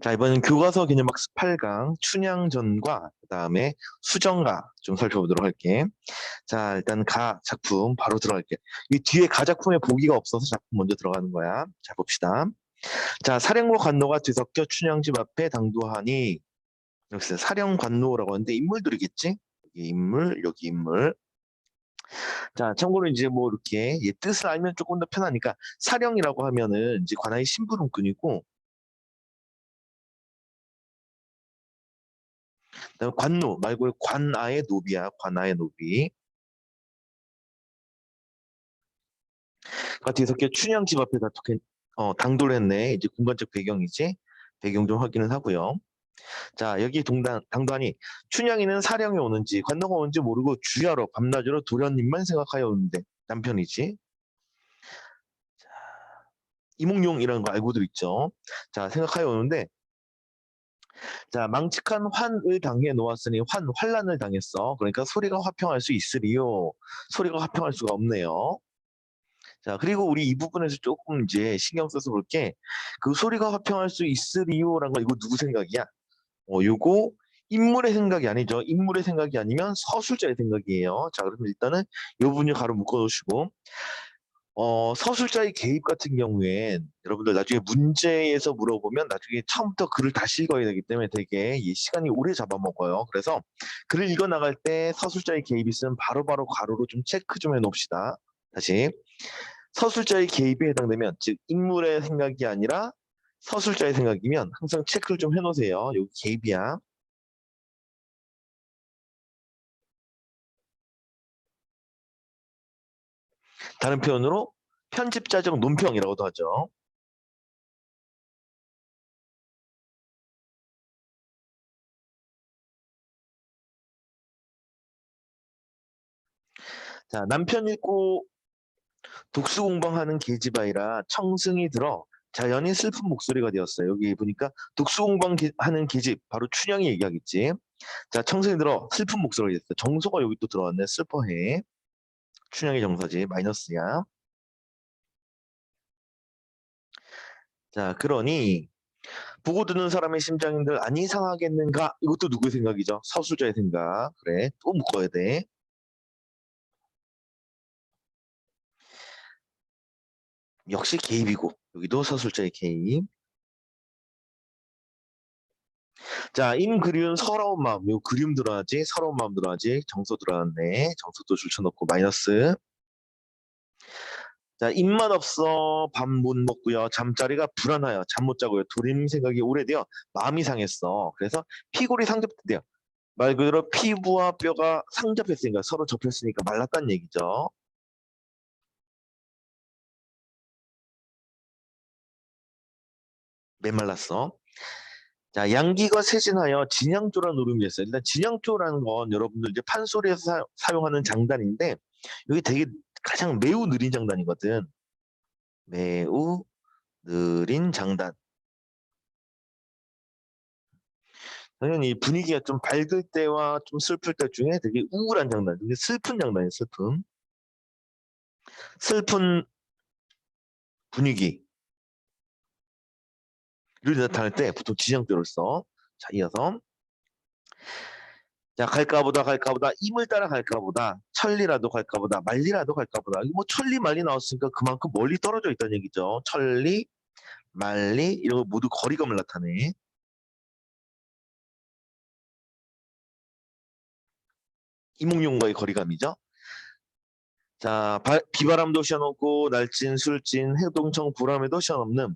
자, 이번엔 교과서 개념학습 8강 춘향전과 그다음에 수정가 좀 살펴보도록 할게. 자, 일단 가 작품 바로 들어갈게. 이 뒤에 가 작품에 보기가 없어서 작품 먼저 들어가는 거야. 자, 봅시다. 자, 사령부 관노가 뒤섞여 춘향집 앞에 당도하니, 여기서 사령관노라고 하는데 인물들이겠지? 여기 인물, 여기 인물. 자, 참고로 이제 뭐 이렇게 뜻을 알면 조금 더 편하니까 사령이라고 하면은 이제 관아의 심부름꾼이고, 그다음에 관노 말고 관아의 노비야. 관아의 노비. 그러니까 뒤섞여 춘향 집 앞에 당도를 했네. 이제 공간적 배경이지. 배경 좀 확인을 하고요. 자, 여기 당도하니 춘향이는 사령이 오는지 관노가 오는지 모르고 주야로 밤낮으로 도련님만 생각하여 오는데 남편이지. 이몽룡이라는 거 알고도 있죠. 자, 생각하여 오는데, 자, 망측한 환을 당해 놓았으니 환란을 당했어. 그러니까 소리가 화평할 수 있으리요. 소리가 화평할 수가 없네요. 자, 그리고 우리 이 부분에서 조금 이제 신경 써서 볼게. 그 소리가 화평할 수 있으리요라는 거 이거 누구 생각이야? 요거 인물의 생각이 아니죠. 인물의 생각이 아니면 서술자의 생각이에요. 자, 그러면 일단은 요 부분을 가로 묶어 놓으시고, 서술자의 개입 같은 경우엔 여러분들 나중에 문제에서 물어보면 나중에 처음부터 글을 다시 읽어야 되기 때문에 되게 이 시간이 오래 잡아먹어요. 그래서 글을 읽어 나갈 때 서술자의 개입이 있으면 바로바로 가로로 좀 체크 좀 해놓읍시다. 다시. 서술자의 개입에 해당되면, 즉 인물의 생각이 아니라 서술자의 생각이면 항상 체크를 좀 해놓으세요. 여기 개입이야. 다른 표현으로 편집자적 논평이라고도 하죠. 자, 남편 읽고 독수 공방하는 계집아이라 청승이 들어 자연히 슬픈 목소리가 되었어요. 여기 보니까 독수 공방하는 계집, 바로 춘향이 얘기하겠지. 자, 청승이 들어 슬픈 목소리가 됐어. 정서가 여기 또 들어왔네. 슬퍼해. 춘향의 정서지. 마이너스야. 자, 그러니 보고 듣는 사람의 심장인들 안 이상하겠는가? 이것도 누구의 생각이죠? 서술자의 생각. 그래, 또 묶어야 돼. 역시 개입이고, 여기도 서술자의 개입. 자, 임그리운 서러운 마음. 요 그림 들어가지, 서러운 마음 들어가지, 정서 들어갔네. 정서도 줄쳐놓고 마이너스. 자, 입맛 없어 밥 못 먹고요. 잠자리가 불안하여 잠 못 자고요. 돌림 생각이 오래되어 마음이 상했어. 그래서 피골이 상접돼요. 말 그대로 피부와 뼈가 상접했으니까 서로 접혔으니까 말랐다는 얘기죠. 메말랐어. 자, 양기가 쇄신하여 진양조라는 노름이 있어요. 일단 진양조라는 건 여러분들 이제 판소리에서 사용하는 장단인데 여기 되게 가장 매우 느린 장단이거든. 매우 느린 장단. 당연히 분위기가 좀 밝을 때와 좀 슬플 때 중에 되게 우울한 장단, 되게 슬픈 장단이에요. 슬픈 분위기를 나타낼 때 보통 진양조를 써. 자, 이어서 자, 갈까 보다 임을 따라 갈까 보다 천리라도 갈까 보다 만리라도 갈까 보다. 이거 뭐 천리 만리 나왔으니까 그만큼 멀리 떨어져 있다는 얘기죠. 천리 만리 이런 거 모두 거리감을 나타내. 이몽룡과의 거리감이죠. 자, 비바람도 시원없고 날진 술진 해동청 불암에도 시원없는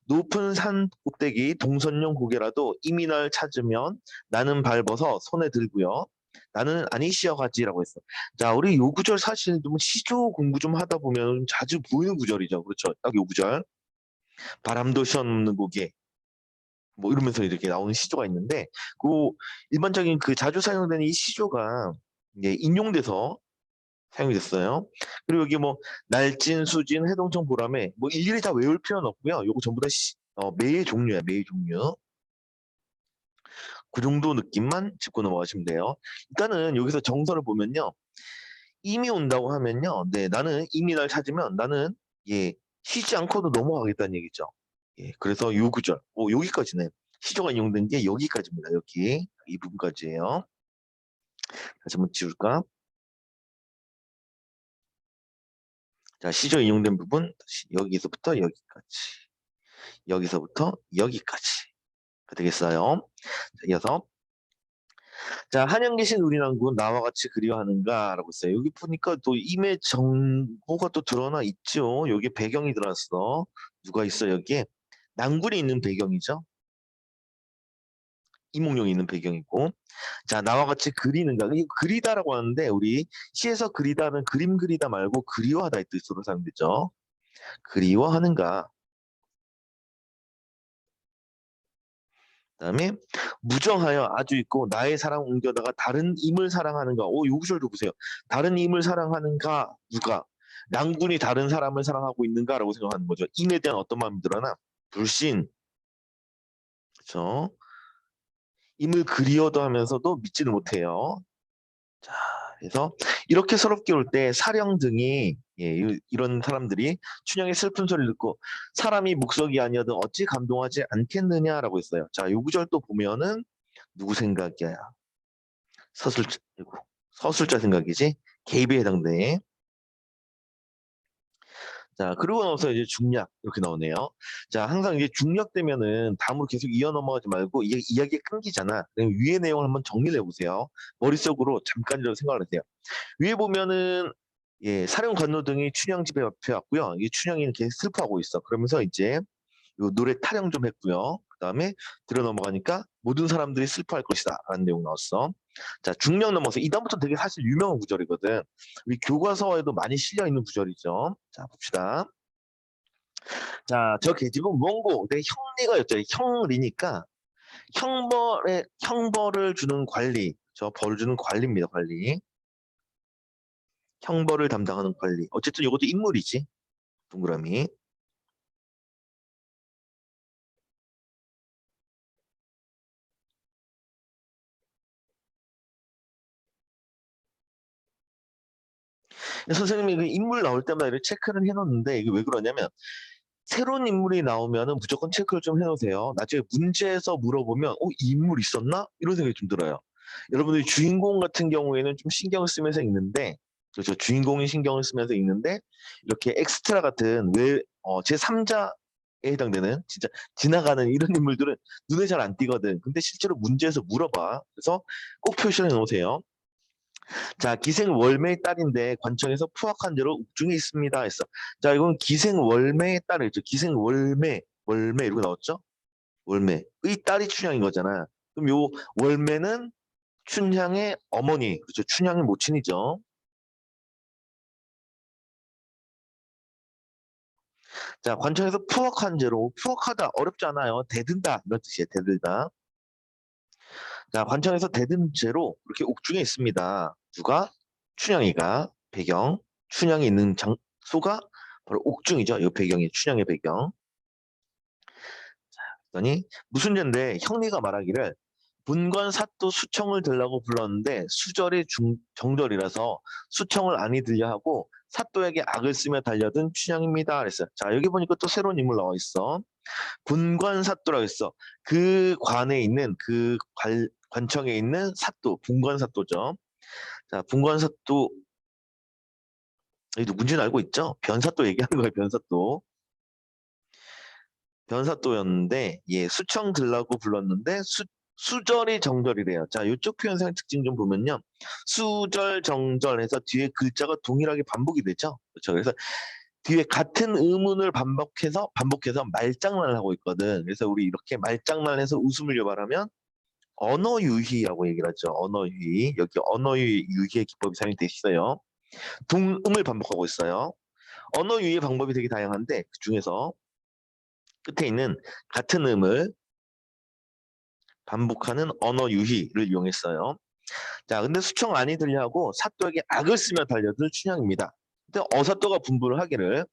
높은 산 꼭대기 동선용 고개라도 이미 날 찾으면 나는 밟아서 손에 들고요. 나는 아니 쉬어가지라고 했어. 자, 우리 요 구절 사실 좀 시조 공부 좀 하다 보면 자주 보이는 구절이죠. 그렇죠. 딱 요 구절. 바람도 시원없는 고개. 뭐 이러면서 이렇게 나오는 시조가 있는데 그 일반적인 그 자주 사용되는 이 시조가 이제 인용돼서 사용이 됐어요. 그리고 여기 뭐 날진, 수진, 해동청, 보람에 뭐 일일이 다 외울 필요는 없고요. 요거 전부 다 매의 종류야, 매의 종류. 그 정도 느낌만 짚고 넘어가시면 돼요. 일단은 여기서 정서를 보면요. 이미 온다고 하면요. 네, 나는 이미 날 찾으면 나는 예, 쉬지 않고도 넘어가겠다는 얘기죠. 예, 그래서 요 구절, 여기까지네. 시조가 이용된 게 여기까지입니다. 여기 이 부분까지예요. 다시 한번 지울까? 자, 시조 이용된 부분 다시 여기서부터 여기까지, 여기서부터 여기까지가 되겠어요. 자, 이어서 자, 한양 계신 우리 남군 나와 같이 그리워하는가라고 했어요. 여기 보니까 또 임의 정보가 또 드러나 있죠. 여기 배경이 들어왔어. 누가 있어 여기에? 남군이 있는 배경이죠. 이몽룡이 있는 배경이고. 자, 나와 같이 그리는가. 이 그리다라고 하는데 우리 시에서 그리다는 그림 그리다 말고 그리워하다의 뜻으로 사용되죠. 그리워하는가. 그다음에 무정하여 아주 있고 나의 사랑 옮겨다가 다른 임을 사랑하는가. 오, 요 구절도 보세요. 다른 임을 사랑하는가. 누가? 낭군이 다른 사람을 사랑하고 있는가라고 생각하는 거죠. 임에 대한 어떤 마음이 드러나? 불신. 그렇죠? 임을 그리워도 하면서도 믿지는 못해요. 자, 그래서 이렇게 서럽게 올 때 사령 등이 이런 사람들이 춘향의 슬픈 소리를 듣고 사람이 묵석이 아니어도 어찌 감동하지 않겠느냐라고 했어요. 자, 요 구절 또 보면은 누구 생각이야? 서술자, 아이고, 서술자 생각이지? 개입에 해당돼. 자, 그러고 나서 이제 중략 이렇게 나오네요. 자, 항상 이제 중략 되면은 다음으로 계속 이어 넘어가지 말고 이야기가 끊기잖아. 그럼 위의 내용을 한번 정리를 해보세요. 머릿속으로 잠깐이라도 생각을 하세요. 위에 보면은 사령 관노 등이 춘향 집에 옆에 왔고요. 이 춘향이 이렇게 슬퍼하고 있어. 그러면서 이제 요 노래 타령 좀 했고요. 그다음에 들어 넘어가니까 모든 사람들이 슬퍼할 것이다 라는 내용 나왔어. 자, 중령 넘어서 이 다음부터 되게 사실 유명한 구절이거든. 우리 교과서에도 많이 실려 있는 구절이죠. 자, 봅시다. 자, 저 계집은 원고 내 형리가였죠. 형리니까 형벌을 주는 관리. 저 벌을 주는 관리입니다. 관리. 형벌을 담당하는 관리. 어쨌든 이것도 인물이지. 동그라미. 선생님이 그 인물 나올 때마다 이렇게 체크를 해놓는데 이게 왜 그러냐면 새로운 인물이 나오면은 무조건 체크를 좀 해놓으세요. 나중에 문제에서 물어보면 이 인물 있었나? 이런 생각이 좀 들어요. 여러분들이 주인공 같은 경우에는 좀 신경을 쓰면서 읽는데 그렇죠. 주인공이 신경을 쓰면서 읽는데 이렇게 엑스트라 같은 제3자에 해당되는 진짜 지나가는 이런 인물들은 눈에 잘 안 띄거든. 근데 실제로 문제에서 물어봐. 그래서 꼭 표시를 해놓으세요. 자, 기생월매의 딸인데 관청에서 포악한 죄로 옥중에 있습니다 했어. 자, 이건 기생월매의 딸이죠. 기생월매, 월매 이러고 나왔죠? 월매의 딸이 춘향인 거잖아. 그럼 요 월매는 춘향의 어머니, 그렇죠? 춘향의 모친이죠. 자, 관청에서 포악한 죄로, 포악하다, 어렵지 않아요. 대든다, 이런 뜻이에요. 대들다. 자, 관청에서 대든 죄로 이렇게 옥중에 있습니다. 누가? 춘향이가 배경, 춘향이 있는 장소가 바로 옥중이죠. 이 배경이 춘향의 배경. 그랬더니 무슨 죄인데 형리가 말하기를 분관 사또 수청을 들라고 불렀는데 수절이 정절이라서 수청을 아니 들려 하고 사또에게 악을 쓰며 달려든 춘향입니다. 그랬어요. 자, 여기 보니까 또 새로운 인물 나와 있어. 분관 사또라고 했어. 그 관에 있는 관청에 있는 사또, 분관 사또죠. 자, 분관 사또 이 누군지는 알고 있죠? 변사또 얘기하는 거예요. 변사또. 변사또였는데 수청 들라고 불렀는데 수절이 정절이래요. 자, 이쪽 표현상 특징 좀 보면요. 수절, 정절해서 뒤에 글자가 동일하게 반복이 되죠. 그렇죠. 그래서 뒤에 같은 의문을 반복해서 말장난을 하고 있거든. 그래서 우리 이렇게 말장난해서 웃음을 유발하면 언어유희라고 얘기를 하죠. 언어유희. 여기 언어유희의 기법이 사용되어 있어요. 동음을 반복하고 있어요. 언어유희의 방법이 되게 다양한데 그 중에서 끝에 있는 같은 음을 반복하는 언어 유희를 이용했어요. 자, 근데 수청 아니 들려하고 사또에게 악을 쓰며 달려들 춘향입니다. 근데 어사또가 분부를 하기를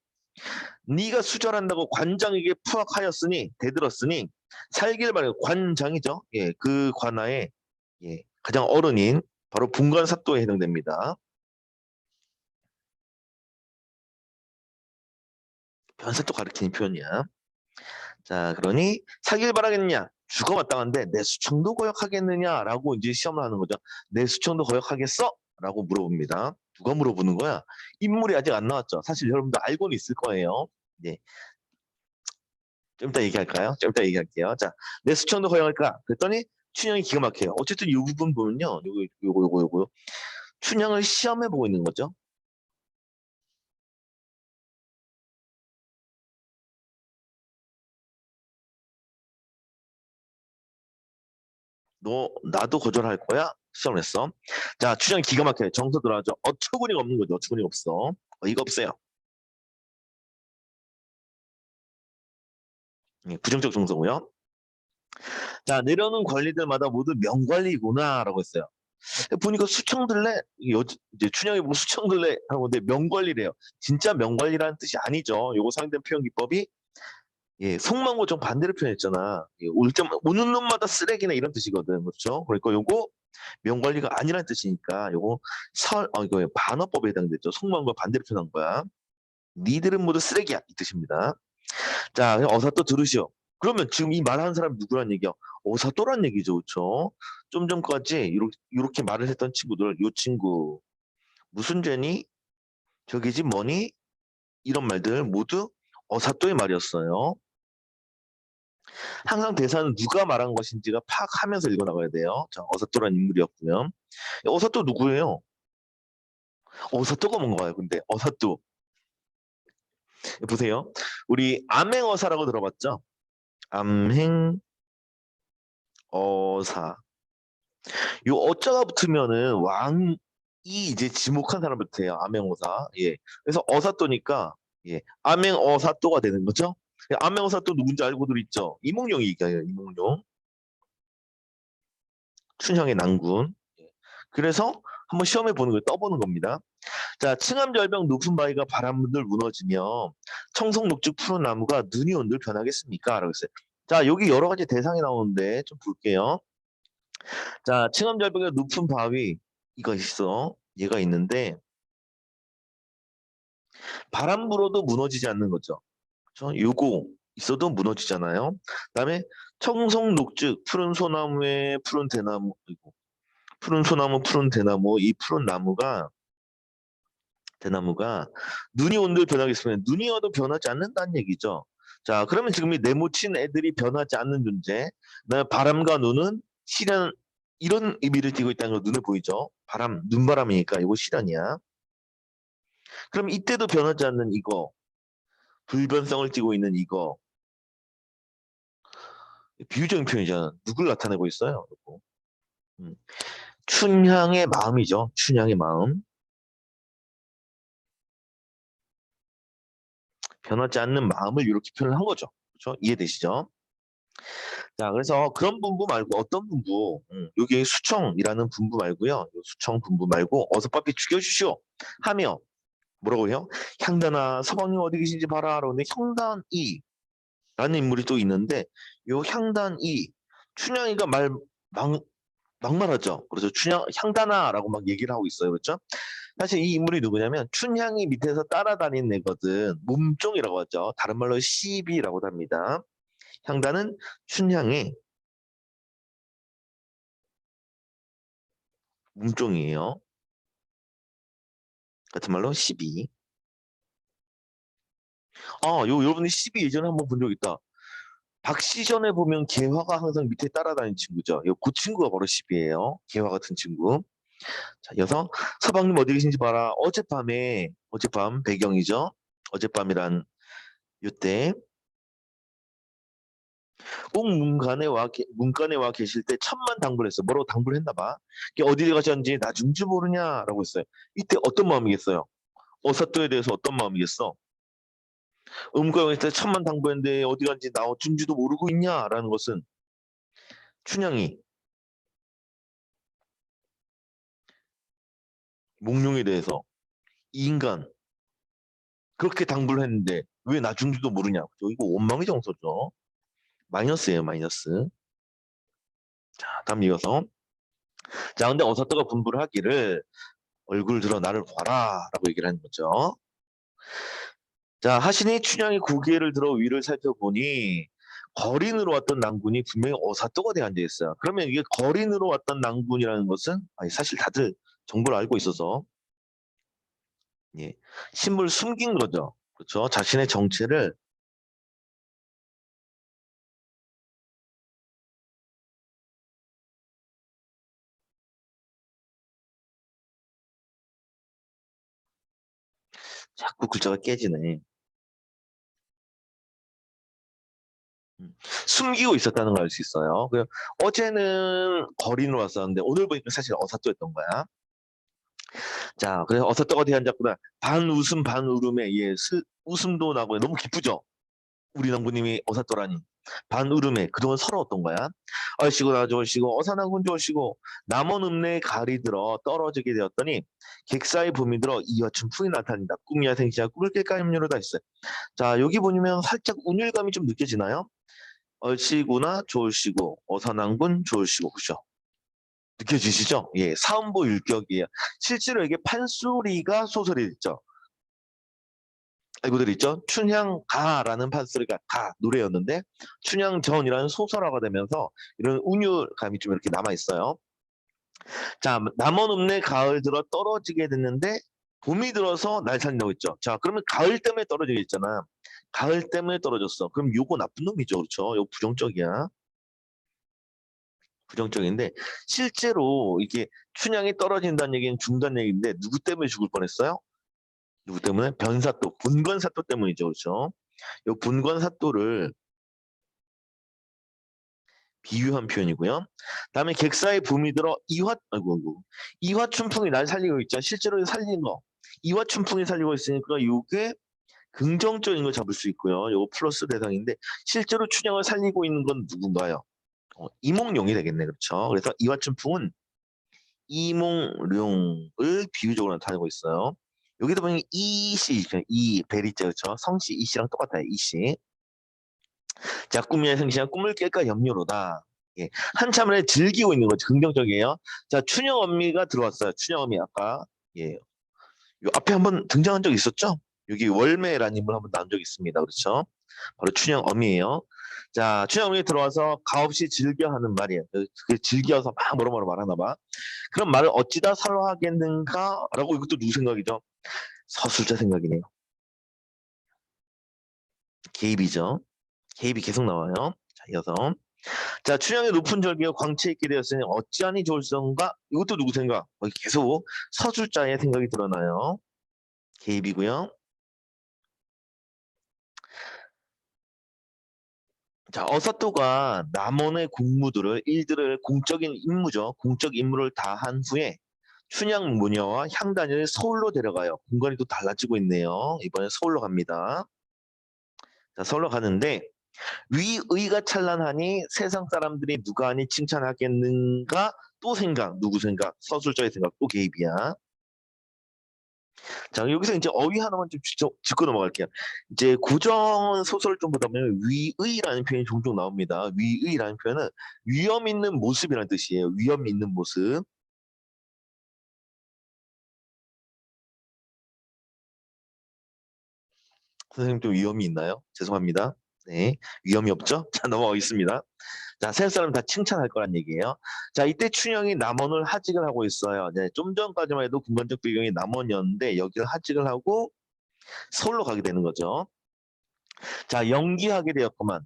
네가 수절한다고 관장에게 푸악하였으니 대들었으니 살길 바래. 관장이죠. 그 관하의 가장 어른인 바로 분관 사또에 해당됩니다. 변사또 가리키는 표현이야. 자, 그러니 사길 바라겠냐? 주가 마땅한데 내 수청도 거역하겠느냐라고 이제 시험을 하는 거죠. 내 수청도 거역하겠어? 라고 물어봅니다. 누가 물어보는 거야? 인물이 아직 안 나왔죠. 사실 여러분도 알고는 있을 거예요. 네. 좀 이따 얘기할까요? 좀 이따 얘기할게요. 자, 내 수청도 거역할까? 그랬더니 춘향이 기가 막혀요. 어쨌든 이 부분 보면요. 요거. 춘향을 시험해 보고 있는 거죠. 너 나도 거절할 거야? 시험을 했어. 자, 춘향이 기가 막혀요. 정서 들어가죠. 어처구니가 없는 거죠. 어처구니가 없어. 어이가 없어요. 부정적 정서고요. 자, 내려오는 관리들마다 모두 명관리구나라고 했어요. 보니까 수청들래 이제 춘향이 보고 수청들래 하고 근데 명관리래요. 진짜 명관리라는 뜻이 아니죠. 요거 상대편 표현 기법이 속망고 좀 반대로 표현했잖아. 오는 놈마다 쓰레기나 이런 뜻이거든. 그렇죠? 그러니까 요거 명관리가 아니라는 뜻이니까 요거 이거 반어법에 해당되죠. 속망고가 반대로 표현한 거야. 니들은 모두 쓰레기야 이 뜻입니다. 자, 어사 또 들으시오. 그러면 지금 이 말하는 사람이 누구란 얘기야? 어사또란 얘기죠, 그렇죠? 좀 전까지 이렇게 말을 했던 친구들, 요 친구 무슨 죄니? 저기지 뭐니? 이런 말들 모두 어사또의 말이었어요. 항상 대사는 누가 말한 것인지가 파악하면서 읽어나가야 돼요. 자, 어사또란 인물이었고요. 어사또 누구예요? 어사또가 뭔가요? 근데 어사또 보세요. 우리 암행어사라고 들어봤죠? 암행어사. 요 어자가 붙으면은 왕이 이제 지목한 사람부터예요. 암행어사. 예. 그래서 어사또니까 암행어사또가 되는 거죠. 암행어사또 누군지 알고들 있죠. 이몽룡이 얘기해요. 이몽룡. 춘향의 난군. 예. 그래서 한번 시험해 보는 걸 떠보는 겁니다. 자, 층암절벽 높은 바위가 바람들 무너지며 청송 녹죽 푸른 나무가 눈이 온들 변하겠습니까? 라고 했어요. 자, 여기 여러 가지 대상이 나오는데 좀 볼게요. 자, 층암절벽의 높은 바위 이거 있어. 얘가 있는데 바람 불어도 무너지지 않는 거죠. 그렇죠? 요거 있어도 무너지잖아요. 그다음에 청송 녹즙 푸른 소나무에 푸른 대나무 그리고 푸른 소나무 푸른 대나무 이 푸른 나무가 대나무가 눈이 온들 변하겠으면 눈이 와도 변하지 않는다는 얘기죠. 자, 그러면 지금 이 네모친 애들이 변하지 않는 존재. 그다음에 바람과 눈은 실현 이런 의미를 띠고 있다는 걸 눈에 보이죠. 바람, 눈바람이니까 이거 실현이야. 그럼 이때도 변하지 않는 이거, 불변성을 띠고 있는 이거, 비유적인 표현이잖아. 누굴 나타내고 있어요? 이거. 음. 춘향의 마음이죠. 춘향의 마음. 변하지 않는 마음을 이렇게 표현한 거죠. 그렇죠? 이해되시죠? 자, 그래서 그런 분부 말고 어떤 분부, 여기 수청이라는 분부 말고요. 요 수청 분부 말고 어서 빨리 죽여주시오 하며 뭐라고 해요? 향단아 서방님 어디 계신지 봐라. 그러는데 향단이라는 인물이 또 있는데 요 향단이 춘향이가 막말하죠. 그래서 향단아라고 막 얘기를 하고 있어요. 그렇죠? 사실 이 인물이 누구냐면 춘향이 밑에서 따라다니는 애거든. 몸종이라고 하죠. 다른 말로 시비라고 합니다. 향단은 춘향의 몸종이에요. 같은 말로 시비. 여러분이 시비 예전에 한번 본 적 있다. 박시전에 보면 개화가 항상 밑에 따라다니는 친구죠. 그 친구가 바로 시비예요. 개화 같은 친구. 자, 여성 서방님 어디 계신지 봐라. 어젯밤 배경이죠. 어젯밤이란 요때 꼭 문간에 와 계실 때 천만 당부했어. 뭐라고 당부했나 봐. 어디를 가셨는지 나중지 모르냐라고 했어요. 이때 어떤 마음이겠어요? 어사또에 대해서 어떤 마음이겠어? 음과영에 때 천만 당부했는데 어디 간지 나 어쩐지도 모르고 있냐라는 것은 춘향이 몽룡에 대해서 이 인간 그렇게 당부를 했는데 왜 나중지도 모르냐. 이거 원망의 정서죠. 마이너스예요, 마이너스. 자, 다음 이어서. 자, 근데 어사또가 분부를 하기를 얼굴 들어 나를 봐라 라고 얘기를 하는 거죠. 자, 하시니 춘향이 고개를 들어 위를 살펴보니 거린으로 왔던 낭군이 분명히 어사또가 돼 앉아 있어요. 그러면 이게 거린으로 왔던 낭군이라는 것은 사실 다들 정보를 알고 있어서 예, 신분을 숨긴 거죠. 그렇죠? 자신의 정체를 자꾸 글자가 깨지네. 숨기고 있었다는 걸 알 수 있어요. 어제는 거린으로 왔었는데 오늘 보니까 사실 어사또였던 거야. 자, 그래서 어사또가 대한잡구나. 반 웃음 반 울음에 웃음도 나고 너무 기쁘죠. 우리 남부님이 어사또라니. 반 울음에 그동안 서러웠던 거야. 얼씨구 나 좋으시고 어사나군 좋으시고 남원 읍내에 가리 들어 떨어지게 되었더니 객사의 봄이 들어 이와 춘풍이 나타난다. 꿈이야 생시야 꿈을 깰까 염려로다 했어요. 자, 여기 보시면 살짝 운율감이 좀 느껴지나요? 얼씨구나 좋으시고 어사난군 좋으시고 그죠? 느껴지시죠? 예, 사음보 율격이에요. 실제로 이게 판소리가 소설이 됐죠. 알고들 있죠? 춘향가라는 판소리가 가 노래였는데 춘향전이라는 소설화가 되면서 이런 운율감이 좀 이렇게 남아 있어요. 자, 남원 읍내 가을 들어 떨어지게 됐는데 봄이 들어서 날 살린다고 했죠. 자, 그러면 가을 때문에 떨어지게 됐잖아. 가을 때문에 떨어졌어. 그럼 요거 나쁜 놈이죠, 그렇죠? 요거 부정적이야. 부정적인데 실제로 이게 춘향이 떨어진다는 얘기는 죽는다는 얘기인데 누구 때문에 죽을 뻔했어요? 누구 때문에? 변사또, 분권사또 때문이죠, 그렇죠? 이 분권사또를 비유한 표현이고요. 다음에 객사의 붐이 들어 아이고, 이화춘풍이 날 살리고 있죠. 실제로 살리는 거. 이화춘풍이 살리고 있으니까 이게 긍정적인 걸 잡을 수 있고요. 이거 플러스 대상인데 실제로 춘향을 살리고 있는 건 누군가요? 이몽룡이 되겠네, 그렇죠? 그래서 이화춘풍은 이몽룡을 비유적으로 나타내고 있어요. 여기도 보면 이씨, 이 베리자 그렇죠? 성씨 이씨랑 똑같아요. 이씨. 자, 꿈이야 생시야 꿈을 깰까 염려로다. 예, 한참을 즐기고 있는 거죠. 긍정적이에요. 자, 춘영 언니가 들어왔어요. 춘영 언니 아까 예, 요 앞에 한번 등장한 적 있었죠? 여기 월매라는 인물 한번 나온 적 있습니다. 그렇죠? 바로 춘영 언니예요. 자, 춘영 언니 들어와서 가없이 즐겨 하는 말이에요. 그 즐겨서 막 뭐라뭐라 말하나 봐. 그런 말을 어찌다 사로하겠는가라고 이것도 누구 생각이죠? 서술자 생각이네요. 개입이죠. 개입이 계속 나와요. 자, 이어서 자, 춘향의 높은 절기가 광채 있게 되었으니 어찌하니 좋을성가? 이것도 누구 생각? 계속 서술자의 생각이 드러나요. 개입이고요. 자, 어사또가 남원의 일들을 공적인 임무죠. 공적 임무를 다 한 후에 춘향 무녀와 향단을 서울로 데려가요. 공간이 또 달라지고 있네요. 이번에 서울로 갑니다. 자, 서울로 가는데 위의가 찬란하니 세상 사람들이 누가 아니 칭찬하겠는가? 또 생각, 누구 생각? 서술자의 생각, 또 개입이야. 자, 여기서 이제 어휘 하나만 좀 짚고 넘어갈게요. 이제 고전 소설을 좀 보다 보면 위의라는 표현이 종종 나옵니다. 위의라는 표현은 위험 있는 모습이라는 뜻이에요. 위험 있는 모습. 선생님 좀 위험이 있나요? 죄송합니다. 네, 위험이 없죠? 자, 넘어가겠습니다. 자, 세 사람 다 칭찬할 거란 얘기예요. 자, 이때 춘향이 남원을 하직을 하고 있어요. 네, 좀 전까지만 해도 근본적 배경이 남원이었는데 여기를 하직을 하고 서울로 가게 되는 거죠. 자, 연기하게 되었구만.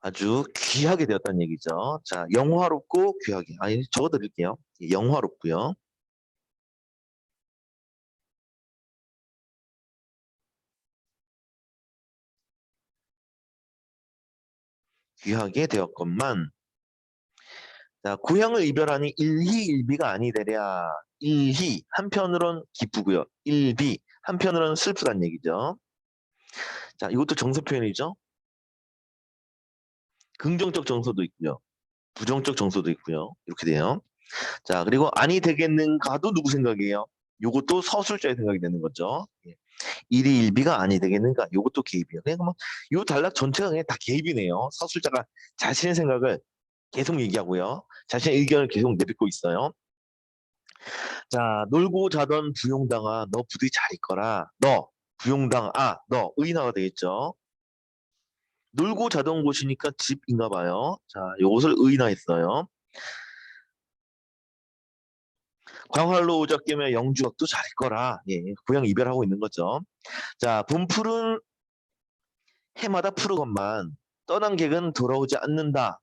아주 귀하게 되었다는 얘기죠. 자, 영화롭고 귀하게. 적어드릴게요. 영화롭고요. 귀하게 되었건만. 자, 고향을 이별하니 일희일비가 아니되랴. 일희 한편으론 기쁘고요. 일비 한편으론 슬프다는 얘기죠. 자, 이것도 정서 표현이죠. 긍정적 정서도 있고요. 부정적 정서도 있고요. 이렇게 돼요. 자, 그리고 아니 되겠는가도 누구 생각이에요? 요것도 서술자의 생각이 되는 거죠. 예. 일이 일비가 아니 되겠는가? 요것도 개입이에요. 그러니까 요 단락 전체가 그냥 다 개입이네요. 서술자가 자신의 생각을 계속 얘기하고요. 자신의 의견을 계속 내뱉고 있어요. 자, 놀고 자던 부용당아, 너 부디 잘 있거라. 너, 부용당, 너, 의인화가 되겠죠. 놀고 자던 곳이니까 집인가 봐요. 자, 요것을 의인화했어요. 광활로 오작개며 영주각도 잘 있거라. 예, 고향 이별하고 있는 거죠. 자, 분풀은 해마다 푸르건만 떠난 객은 돌아오지 않는다.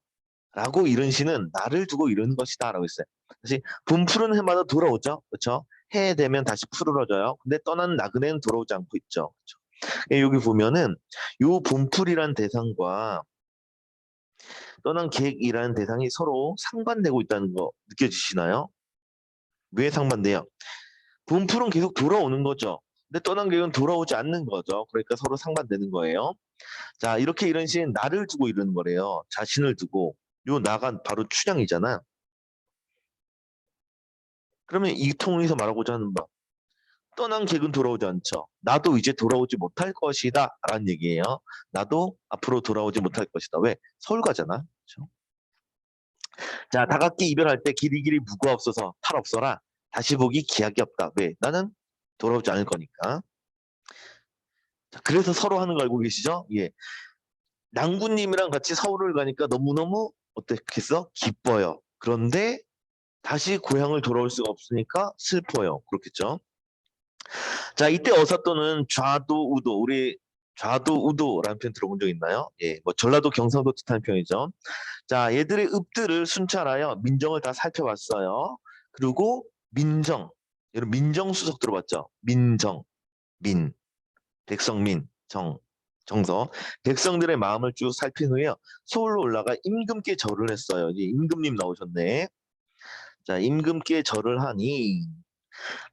라고 이른 시는 나를 두고 이르는 것이다. 라고 했어요. 다시 분풀은 해마다 돌아오죠. 그렇죠? 해 되면 다시 푸르러져요. 근데 떠난 나그네는 돌아오지 않고 있죠. 그렇죠? 예, 여기 보면은 요 분풀이란 대상과 떠난 객이라는 대상이 서로 상반되고 있다는 거 느껴지시나요? 왜 상반돼요? 분풀은 계속 돌아오는 거죠. 근데 떠난 객은 돌아오지 않는 거죠. 그러니까 서로 상반되는 거예요. 자, 이렇게 이런 시는 나를 두고 이르는 거래요. 자신을 두고. 요 나가 바로 춘향이잖아. 그러면 이 통에서 말하고자 하는 바 떠난 객은 돌아오지 않죠. 나도 이제 돌아오지 못할 것이다 라는 얘기예요. 나도 앞으로 돌아오지 못할 것이다. 왜? 서울 가잖아. 그렇죠? 자, 다각기 이별할 때 길이길이 무거없어서 탈 없어라. 다시 보기 기약이 없다. 왜? 나는 돌아오지 않을 거니까. 자, 그래서 서로 하는 거 알고 계시죠? 예. 낭구님이랑 같이 서울을 가니까 너무너무 어떻겠어? 기뻐요. 그런데 다시 고향을 돌아올 수가 없으니까 슬퍼요. 그렇겠죠? 자, 이때 어사또는 좌도우도, 우리 좌도우도라는 표현 들어본 적 있나요? 예, 뭐 전라도 경상도 뜻하는 표현이죠. 자, 얘들의 읍들을 순찰하여 민정을 다 살펴봤어요. 그리고 민정, 여러분 민정수석 들어봤죠? 민정, 민, 백성민, 정서. 백성들의 마음을 쭉 살핀 후에 서울로 올라가 임금께 절을 했어요. 이제 임금님 나오셨네. 자, 임금께 절을 하니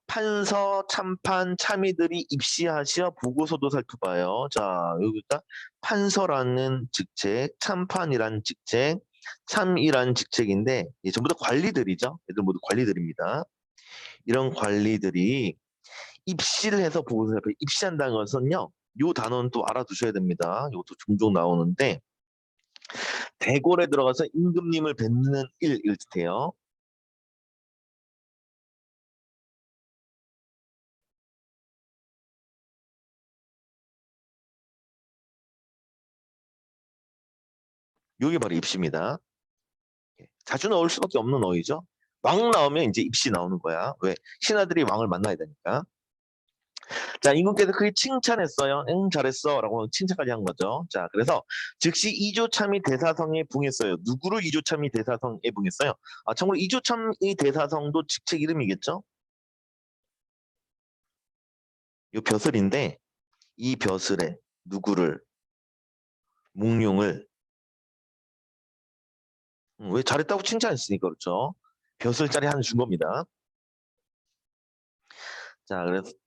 판서, 참판, 참의들이 입시하시어 보고서도 살펴봐요. 자, 여기가 판서라는 직책, 참판이라는 직책, 참이라는 직책인데 전부 다 관리들이죠. 얘들 모두 관리들입니다. 이런 관리들이 입시를 해서 보고서 살펴. 입시한다는 것은요. 요 단어는 또 알아두셔야 됩니다. 이것도 종종 나오는데 대궐에 들어가서 임금님을 뵙는 일일 듯해요. 요게 바로 입시입니다. 자주 나올 수밖에 없는 어휘죠. 왕 나오면 이제 입시 나오는 거야. 왜? 신하들이 왕을 만나야 되니까. 자, 임금께서 그게 칭찬했어요. 응, 잘했어. 라고 칭찬까지 한 거죠. 자, 그래서 즉시 이조참이 대사성에 붕했어요. 누구를 이조참이 대사성에 붕했어요? 아, 참고로 이조참이 대사성도 직책 이름이겠죠? 이 벼슬인데, 이 벼슬에 누구를, 몽룡을, 왜 잘했다고 칭찬했으니까 그렇죠. 벼슬자리 하나 준 겁니다. 자,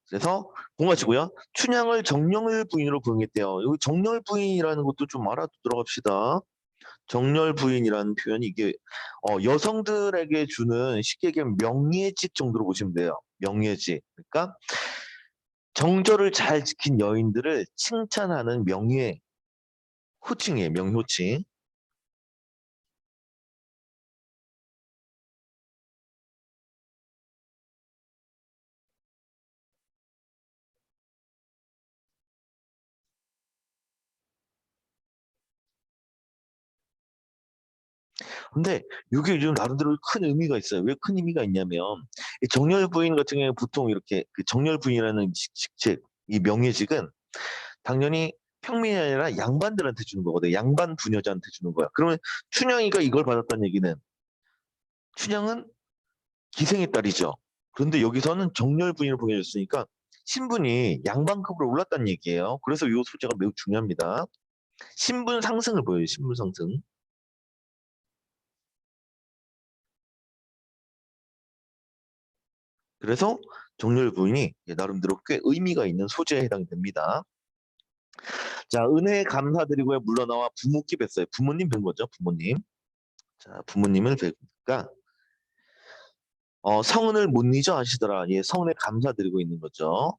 그래서 공하시고요. 춘향을 정령을 부인으로 부응했대요. 여기 정열 부인이라는 것도 좀 알아두도록 합시다. 정열 부인이라는 표현이 이게 여성들에게 주는 쉽게 얘기하면 명예직 정도로 보시면 돼요. 명예직. 그러니까 정절을 잘 지킨 여인들을 칭찬하는 명예 호칭이에요. 명호칭. 근데 이게 좀 나름대로 큰 의미가 있어요. 왜 큰 의미가 있냐면 이 정열 부인 같은 경우에 보통 이렇게 그 정열 부인이라는 직책, 이 명예직은 당연히 평민이 아니라 양반들한테 주는 거거든. 양반 부녀자한테 주는 거야. 그러면 춘향이가 이걸 받았다는 얘기는 춘향은 기생의 딸이죠. 그런데 여기서는 정열 부인을 보내줬으니까 신분이 양반급으로 올랐다는 얘기예요. 그래서 이 소재가 매우 중요합니다. 신분 상승을 보여요. 신분 상승. 그래서 정열 부인이 나름대로 꽤 의미가 있는 소재에 해당이 됩니다. 자, 은혜 감사드리고요. 물러나와 부모께 뵀어요. 부모님 뵌 거죠. 부모님. 자, 부모님을 뵈니까 성은을 못 잊어 하시더라. 예, 성은에 감사드리고 있는 거죠.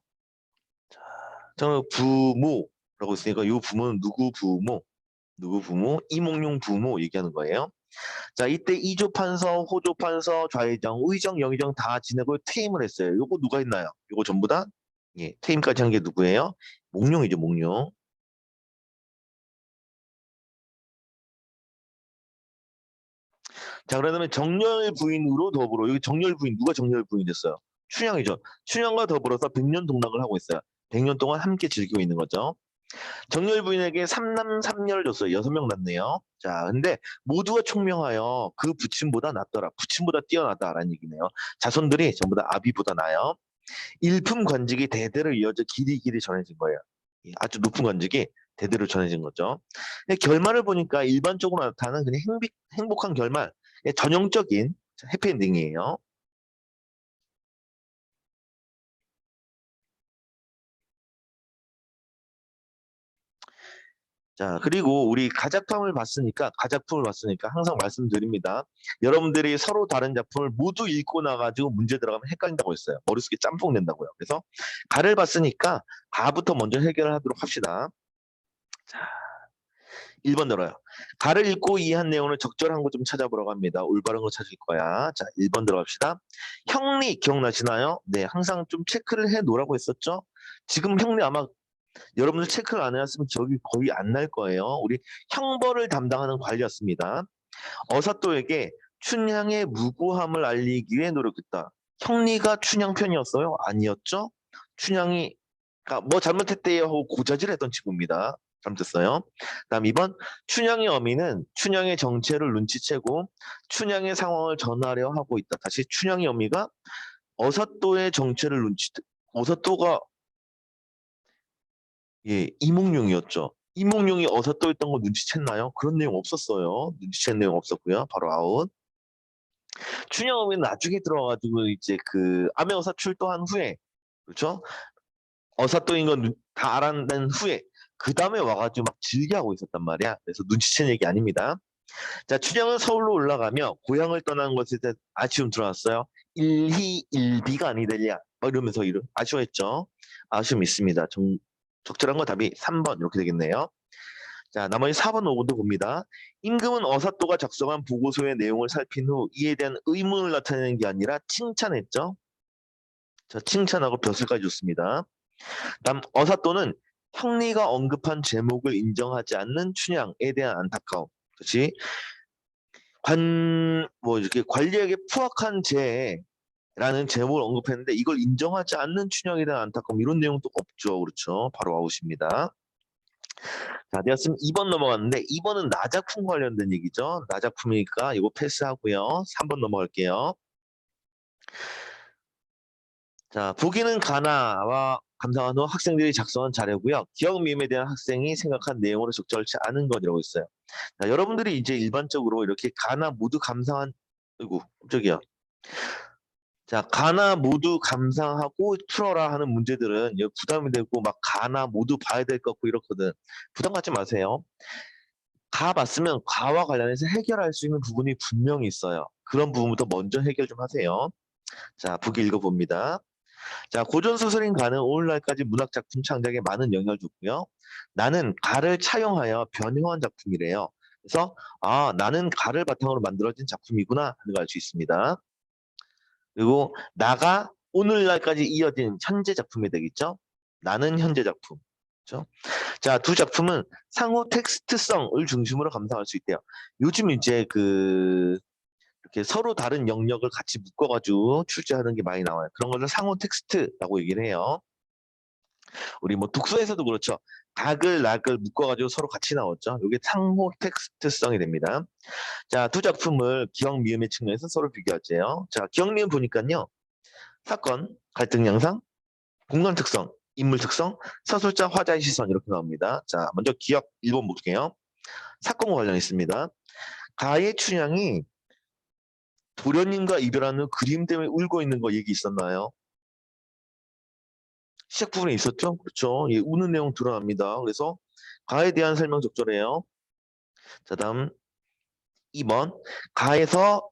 저 부모라고 있으니까 이 부모는 누구 부모? 누구 부모? 이몽룡 부모 얘기하는 거예요. 자, 이때 이조 판서, 호조 판서, 좌의정, 의정, 영의정 다 지내고 퇴임을 했어요. 요거 누가 했나요? 요거 전부 다 예, 퇴임까지 한 게 누구예요? 몽룡이죠, 몽룡. 자, 그러면 정렬 부인으로 더불어, 여기 정렬 부인, 누가 정렬 부인 됐어요? 춘향이죠. 춘향과 더불어서 100년 동락을 하고 있어요. 100년 동안 함께 즐기고 있는 거죠. 정렬 부인에게 삼남 삼녀를 줬어요. 6명 낳네요. 자, 근데 모두가 총명하여 그 부친보다 낫더라. 부친보다 뛰어나다라는 얘기네요. 자손들이 전부 다 아비보다 나아요. 일품 관직이 대대로 이어져 길이 길이 전해진 거예요. 아주 높은 관직이 대대로 전해진 거죠. 근데 결말을 보니까 일반적으로 나타나는 그냥 행복한 결말, 전형적인 해피엔딩이에요. 자, 그리고 우리 가작품을 봤으니까 항상 말씀드립니다. 여러분들이 서로 다른 작품을 모두 읽고 나가지고 문제 들어가면 헷갈린다고 했어요. 머릿속에 짬뽕 된다고요. 그래서 가를 봤으니까 가부터 먼저 해결을 하도록 합시다. 자, 1번 들어요. 가를 읽고 이해한 내용을 적절한 거 좀 찾아보라고 합니다. 올바른 거 찾을 거야. 자, 1번 들어갑시다. 형리 기억나시나요? 네, 항상 좀 체크를 해 놓으라고 했었죠? 지금 형리 아마 여러분들 체크를 안 해왔으면 기억이 거의 안 날 거예요. 우리 형벌을 담당하는 관리였습니다. 어사또에게 춘향의 무고함을 알리기 위해 노력했다. 형리가 춘향 편이었어요? 아니었죠? 춘향이 뭐 잘못했대요 하고 고자질했던 친구입니다. 잘못했어요. 다음 2번 춘향의 어미는 춘향의 정체를 눈치채고 춘향의 상황을 전하려 하고 있다. 다시 춘향의 어미가 어사또의 정체를 어사또가 이몽룡이었죠. 이몽룡이 어사또였던 거 눈치챘나요? 그런 내용 없었어요. 눈치챈 내용 없었고요. 바로 아웃. 춘향어미는 나중에 들어가지고 이제 그 암행어사 출도한 후에 그렇죠? 어사또인 건 다 알아낸 후에 그 다음에 와가지고 막 즐겨하고 있었단 말이야. 그래서 눈치챈 얘기 아닙니다. 자, 춘향은 서울로 올라가며 고향을 떠난 것에 대해 아쉬움 들어왔어요. 일희일비가 아니되랴. 이러면서 아쉬워했죠. 아쉬움 있습니다. 적절한 거 답이 3번 이렇게 되겠네요. 자, 나머지 4번, 5번도 봅니다. 임금은 어사또가 작성한 보고서의 내용을 살핀 후 이에 대한 의문을 나타내는 게 아니라 칭찬했죠. 자, 칭찬하고 벼슬까지 줬습니다. 다음 어사또는 형리가 언급한 제목을 인정하지 않는 춘향에 대한 안타까움. 그렇지? 이렇게 관리에게 포악한 죄라는 제목을 언급했는데 이걸 인정하지 않는 춘향에 대한 안타까움 이런 내용도 없죠. 그렇죠? 바로 아웃입니다. 자, 되었으면 2번 넘어갔는데 2번은 나작품 관련된 얘기죠. 나작품이니까 이거 패스하고요. 3번 넘어갈게요. 자, 보기는 가나와 감상한 후 학생들이 작성한 자료고요. 기억 미음에 대한 학생이 생각한 내용으로 적절치 않은 것이라고 있어요. 자, 여러분들이 이제 일반적으로 이렇게 가나 모두 감상한 아이고, 깜짝이야. 자, 가나 모두 감상하고 풀어라 하는 문제들은 부담이 되고 막 가나 모두 봐야 될 것 같고 이렇거든. 부담 갖지 마세요. 가 봤으면 가와 관련해서 해결할 수 있는 부분이 분명히 있어요. 그런 부분부터 먼저 해결 좀 하세요. 자, 보기 읽어봅니다. 자, 고전소설인 가는 오늘날까지 문학작품 창작에 많은 영향을 줬고요. 나는 가를 차용하여 변형한 작품이래요. 그래서 나는 가를 바탕으로 만들어진 작품이구나 하는 걸 알 수 있습니다. 그리고 나가 오늘날까지 이어진 현재 작품이 되겠죠. 나는 현재 작품. 그렇죠? 자, 두 작품은 상호 텍스트성을 중심으로 감상할 수 있대요. 요즘 이제 이렇게 서로 다른 영역을 같이 묶어가지고 출제하는 게 많이 나와요. 그런 것을 상호 텍스트라고 얘기를 해요. 우리 뭐 독서에서도 그렇죠. 닭을 낙을 묶어가지고 서로 같이 나왔죠. 이게 상호 텍스트성이 됩니다. 자, 두 작품을 기억 미음의 측면에서 서로 비교하죠. 자, 기억 미음 보니까요. 사건, 갈등 양상, 공간 특성, 인물 특성, 서술자, 화자의 시선 이렇게 나옵니다. 자, 먼저 기억 1번 볼게요. 사건과 관련 있습니다. 가의 춘향이 도련님과 이별한 후 그림 때문에 울고 있는 거 얘기 있었나요? 시작 부분에 있었죠? 그렇죠. 예, 우는 내용 드러납니다. 그래서 가에 대한 설명 적절해요. 자, 다음 2번. 가에서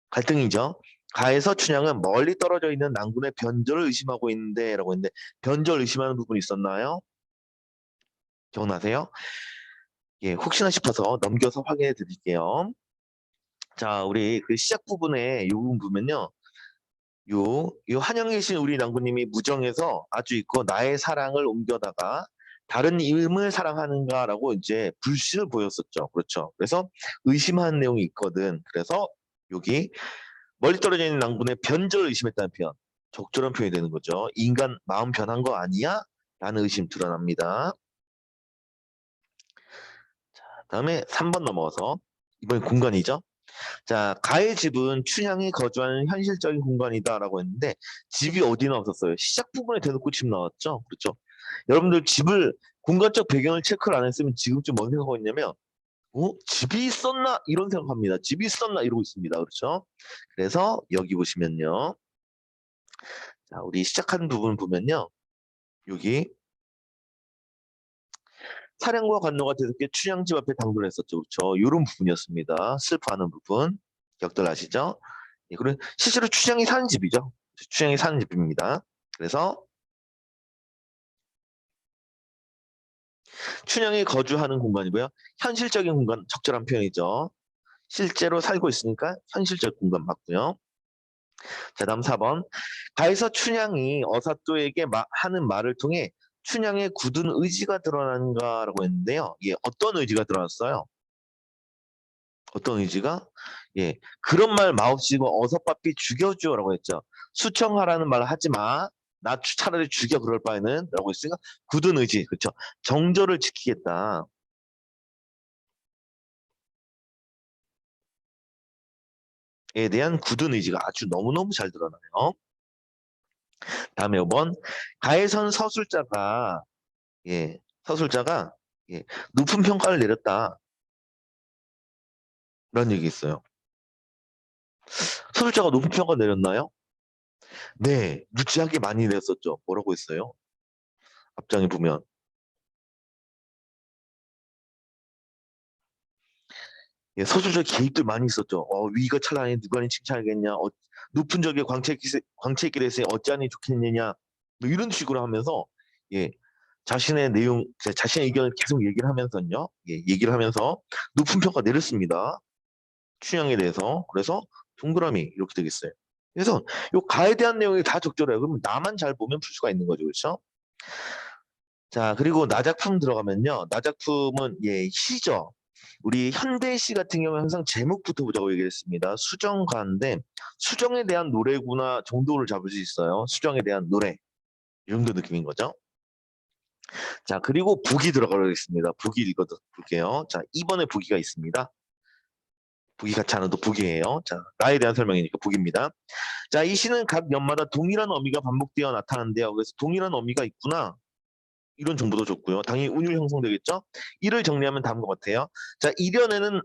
갈등이죠. 가에서 춘향은 멀리 떨어져 있는 난군의 변절을 의심하고 있는데 라고 했는데 변절 의심하는 부분이 있었나요? 기억나세요? 예, 혹시나 싶어서 넘겨서 확인해 드릴게요. 자, 우리 그 시작 부분에 이 부분 보면요. 요 한양 계신 우리 낭구님이 무정에서 아주 있고 나의 사랑을 옮겨다가 다른 이름을 사랑하는가라고 이제 불신을 보였었죠. 그렇죠. 그래서 의심하는 내용이 있거든. 그래서 여기 멀리 떨어져 있는 낭군의 변절을 의심했다는 표현. 적절한 표현이 되는 거죠. 인간 마음 변한 거 아니야? 라는 의심 드러납니다. 다음에 3번 넘어가서 이번엔 공간이죠. 자, 가의 집은 춘향이 거주하는 현실적인 공간이다라고 했는데 집이 어디나 없었어요. 시작 부분에 대놓고 집 나왔죠. 그렇죠. 여러분들 집을 공간적 배경을 체크를 안 했으면 지금쯤 뭔 생각하고 있냐면 집이 있었나? 이런 생각합니다. 집이 있었나? 이러고 있습니다. 그렇죠. 그래서 여기 보시면요. 자, 우리 시작하는 부분 보면요. 여기 사령과 관노가 대속해 춘향집 앞에 당도를 했었죠. 그렇죠. 이런 부분이었습니다. 슬퍼하는 부분. 기억들 아시죠? 예, 그리고 실제로 춘향이 사는 집이죠. 춘향이 사는 집입니다. 그래서 춘향이 거주하는 공간이고요. 현실적인 공간 적절한 표현이죠. 실제로 살고 있으니까 현실적 공간 맞고요. 자, 다음 4번. 가에서 춘향이 어사또에게 하는 말을 통해 춘향의 굳은 의지가 드러난가라고 했는데요. 예, 어떤 의지가 드러났어요? 어떤 의지가? 예, 그런 말 마옵시고 어서빠삐 죽여줘라고 했죠. 수청하라는 말 하지 마. 나 차라리 죽여 그럴 바에는 라고 했으니까 굳은 의지, 그렇죠. 정절을 지키겠다. 에 대한 굳은 의지가 아주 너무너무 잘 드러나요. 다음에 5번. 가해선 서술자가 예, 서술자가 예, 높은 평가를 내렸다. 라는 얘기 있어요. 서술자가 높은 평가 내렸나요? 네, 무지하게 많이 냈었죠. 뭐라고 했어요? 앞장에 보면. 예, 서술적 개입들 많이 있었죠. 위가 찬란해 누가 칭찬하겠냐. 높은 적에 광채길에서 어찌하니 좋겠느냐. 뭐 이런 식으로 하면서 예, 자신의 내용, 자신의 의견을 계속 얘기를 하면서요. 예, 얘기를 하면서 높은 평가 내렸습니다. 춘향에 대해서. 그래서 동그라미 이렇게 되겠어요. 그래서 요 가에 대한 내용이 다 적절해요. 그러면 나만 잘 보면 풀 수가 있는 거죠. 그렇죠? 자, 그리고 나작품 들어가면요. 나작품은 예, 시죠. 우리 현대시 같은 경우는 항상 제목부터 보자고 얘기했습니다. 수정가인데 수정에 대한 노래구나 정도를 잡을 수 있어요. 수정에 대한 노래. 이 정도 느낌인 거죠. 자, 그리고 북이 들어가겠습니다. 북이 읽어볼게요. 자, 2번에 북이가 있습니다. 북이 같지 않아도 북이에요. 자, 나에 대한 설명이니까 북입니다. 자, 이 시는 각 연마다 동일한 어미가 반복되어 나타나는데요. 그래서 동일한 어미가 있구나. 이런 정보도 줬고요. 당연히 운율 형성되겠죠? 이를 정리하면 다음과 같아요. 자, 이련에는